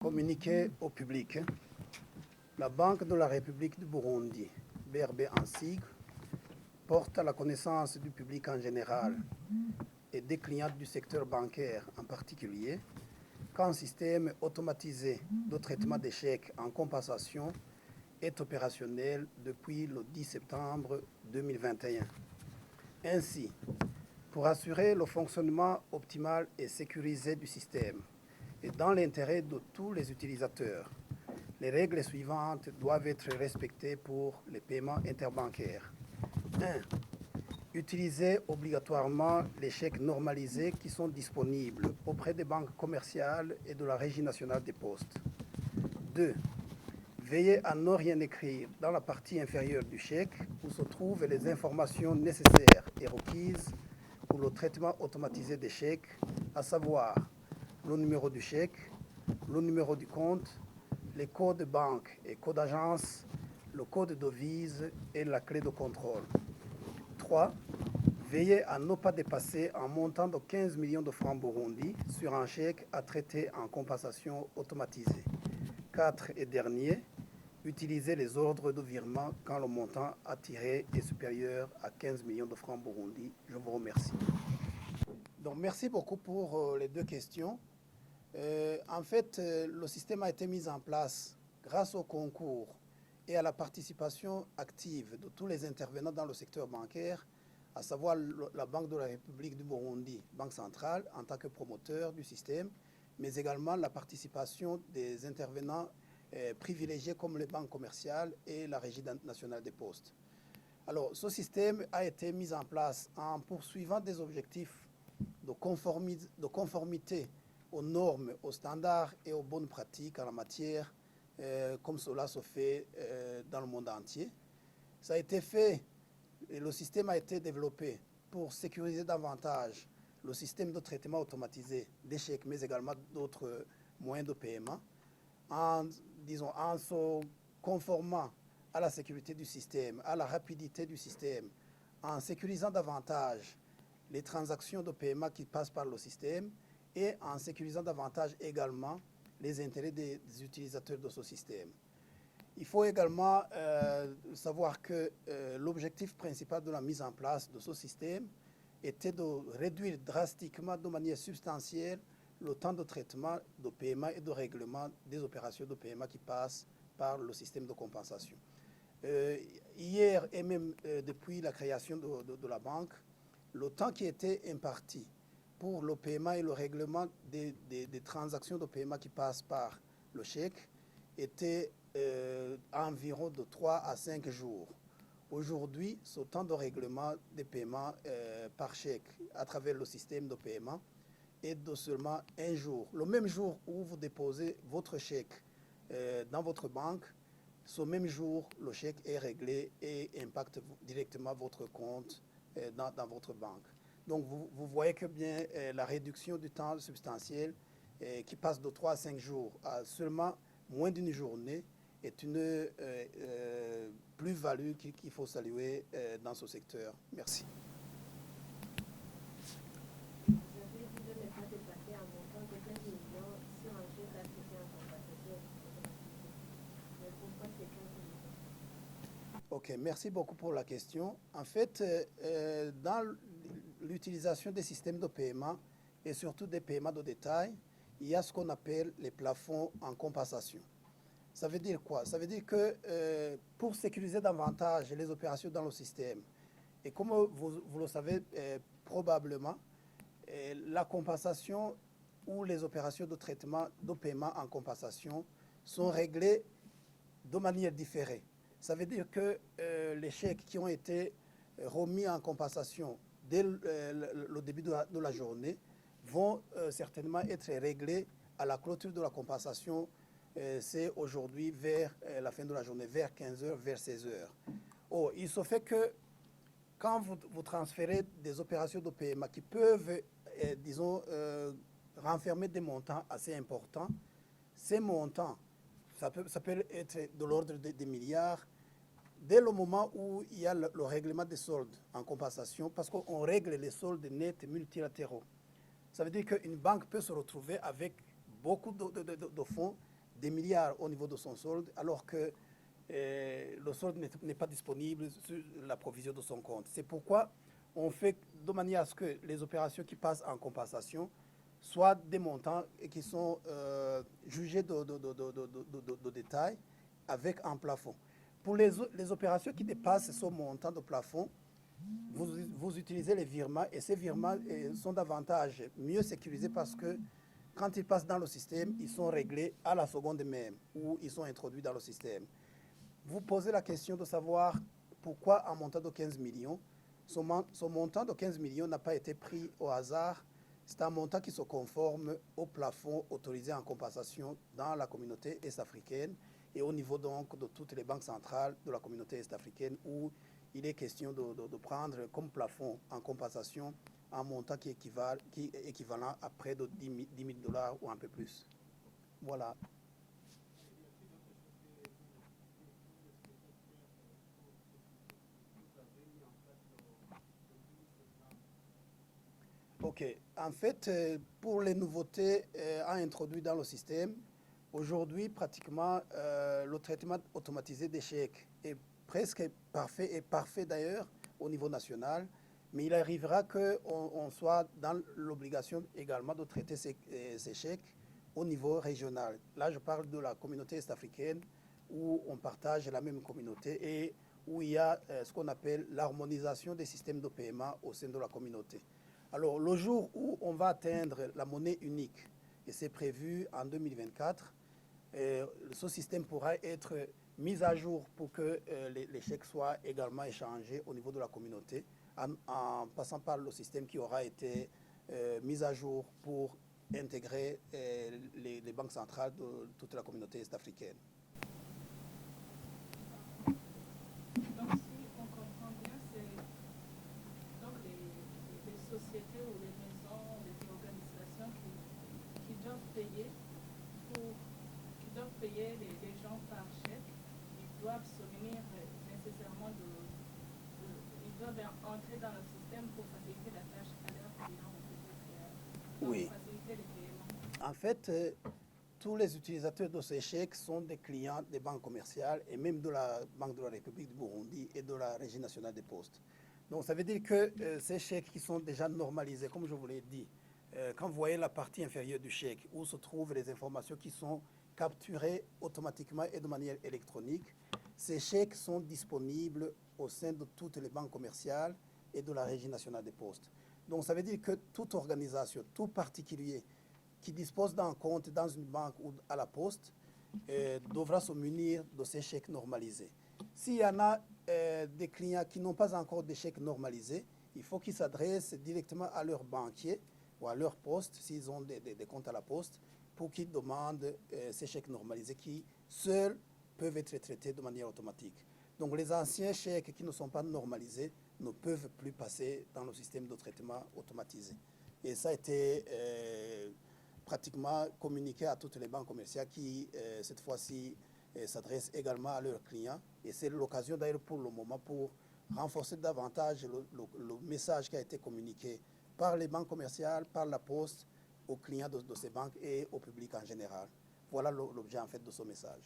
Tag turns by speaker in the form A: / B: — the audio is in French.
A: Communiqué au public. La Banque de la République du Burundi, BRB en sigle, porte à la connaissance du public en général et des clients du secteur bancaire en particulier qu'un système automatisé de traitement des chèques en compensation est opérationnel depuis le 10 septembre 2021. Ainsi, pour assurer le fonctionnement optimal et sécurisé du système, et dans l'intérêt de tous les utilisateurs, les règles suivantes doivent être respectées pour les paiements interbancaires. 1. Utiliser obligatoirement les chèques normalisés qui sont disponibles auprès des banques commerciales et de la Régie nationale des postes. 2. Veillez à ne rien écrire dans la partie inférieure du chèque où se trouvent les informations nécessaires et requises pour le traitement automatisé des chèques, à savoir le numéro du chèque, le numéro du compte, les codes de banque et codes d'agence, le code de devise et la clé de contrôle. 3. Veillez à ne pas dépasser un montant de 15 millions de francs Burundi sur un chèque à traiter en compensation automatisée. 4. Et dernier, utilisez les ordres de virement quand le montant à tirer est supérieur à 15 millions de francs Burundi. Je vous remercie. Donc, merci beaucoup pour les deux questions. En fait, le système a été mis en place grâce au concours et à la participation active de tous les intervenants dans le secteur bancaire, à savoir la Banque de la République du Burundi, Banque centrale, en tant que promoteur du système, mais également la participation des intervenants privilégiés comme les banques commerciales et la Régie nationale des postes. Alors, ce système a été mis en place en poursuivant des objectifs de conformité aux normes, aux standards et aux bonnes pratiques en la matière, comme cela se fait dans le monde entier. Ça a été fait et le système a été développé pour sécuriser davantage le système de traitement automatisé des chèques, mais également d'autres moyens de paiement, en se conformant à la sécurité du système, à la rapidité du système, en sécurisant davantage les transactions de paiement qui passent par le système et en sécurisant davantage également les intérêts des utilisateurs de ce système. Il faut également savoir que l'objectif principal de la mise en place de ce système était de réduire drastiquement, de manière substantielle, le temps de traitement, de paiement et de règlement des opérations de paiement qui passent par le système de compensation. Hier et même depuis la création de la banque, le temps qui était imparti pour le paiement et le règlement des transactions de paiement qui passent par le chèque était environ de 3 à 5 jours. Aujourd'hui, ce temps de règlement des paiements par chèque à travers le système de paiement est de seulement 1 jour. Le même jour où vous déposez votre chèque dans votre banque, ce même jour, le chèque est réglé et impacte directement votre compte dans votre banque. Donc, vous voyez que bien la réduction du temps substantiel qui passe de 3 à 5 jours à seulement moins d'une journée est une plus-value qu'il faut saluer dans ce secteur. Merci.
B: Vous avez dit de ne pas dépasser un montant de 15 millions sur un chèque à traiter en compensation automatisée. Mais pourquoi c'est 15 millions?
A: Ok, merci beaucoup pour la question. En fait, dans l'utilisation des systèmes de paiement et surtout des paiements de détail, il y a ce qu'on appelle les plafonds en compensation. Ça veut dire quoi? Ça veut dire que pour sécuriser davantage les opérations dans le système, et comme vous le savez probablement, la compensation ou les opérations de traitement de paiement en compensation sont réglées de manière différée. Ça veut dire que les chèques qui ont été remis en compensation dès le début de la journée vont certainement être réglés à la clôture de la compensation. C'est aujourd'hui vers la fin de la journée, vers 15h, vers 16h. Oh, il se fait que quand vous transférez des opérations de paiement qui peuvent, disons, renfermer des montants assez importants, ces montants, ça peut être de l'ordre des milliards, dès le moment où il y a le règlement des soldes en compensation, parce qu'on règle les soldes nets multilatéraux. Ça veut dire qu'une banque peut se retrouver avec beaucoup de fonds des milliards au niveau de son solde, alors que le solde n'est pas disponible sur la provision de son compte. C'est pourquoi on fait de manière à ce que les opérations qui passent en compensation soient des montants qui sont jugés de détail avec un plafond. Pour les opérations qui dépassent ce montant de plafond, vous utilisez les virements et ces virements sont davantage mieux sécurisés parce que quand ils passent dans le système, ils sont réglés à la seconde même ou ils sont introduits dans le système. Vous posez la question de savoir pourquoi un montant de 15 millions. Ce montant de 15 millions n'a pas été pris au hasard. C'est un montant qui se conforme au plafond autorisé en compensation dans la communauté est-africaine et au niveau donc de toutes les banques centrales de la communauté est-africaine où il est question de prendre comme plafond en compensation un montant qui est équivalent à près de 10 000 dollars ou un peu plus. Voilà. Ok. En fait, pour les nouveautés introduites dans le système, aujourd'hui, pratiquement, le traitement automatisé des chèques est presque parfait, et parfait d'ailleurs au niveau national, mais il arrivera qu'on soit dans l'obligation également de traiter ces chèques au niveau régional. Là, je parle de la communauté est-africaine où on partage la même communauté et où il y a ce qu'on appelle l'harmonisation des systèmes de paiement au sein de la communauté. Alors, le jour où on va atteindre la monnaie unique, et c'est prévu en 2024, ce système pourra être mis à jour pour que les chèques soient également échangés au niveau de la communauté, en passant par le système qui aura été mis à jour pour intégrer les banques centrales de toute la communauté est-africaine.
C: Donc, si on comprend bien, c'est donc les sociétés ou les maisons, les organisations qui doivent payer les gens par chèque. Ils doivent se munir nécessairement ils doivent entrer dans le système pour faciliter la tâche à leurs clients,
A: Oui.
C: faciliter les paiements.
A: En fait, tous les utilisateurs de ces chèques sont des clients des banques commerciales et même de la Banque de la République du Burundi et de la Régie nationale des postes. Donc ça veut dire que ces chèques qui sont déjà normalisés, comme je vous l'ai dit, quand vous voyez la partie inférieure du chèque où se trouvent les informations qui sont capturées automatiquement et de manière électronique, ces chèques sont disponibles au sein de toutes les banques commerciales et de la Régie nationale des postes. Donc ça veut dire que toute organisation, tout particulier qui dispose d'un compte dans une banque ou à la poste devra se munir de ces chèques normalisés. S'il y en a des clients qui n'ont pas encore de chèques normalisés, il faut qu'ils s'adressent directement à leur banquier ou à leur poste, s'ils ont des comptes à la poste, pour qu'ils demandent ces chèques normalisés qui, seuls, peuvent être traités de manière automatique. Donc les anciens chèques qui ne sont pas normalisés ne peuvent plus passer dans le système de traitement automatisé. Et ça a été pratiquement communiqué à toutes les banques commerciales qui, cette fois-ci, s'adressent également à leurs clients. Et c'est l'occasion d'ailleurs pour le moment pour renforcer davantage le message qui a été communiqué par les banques commerciales, par la poste, aux clients de ces banques et au public en général. Voilà l'objet en fait de ce message.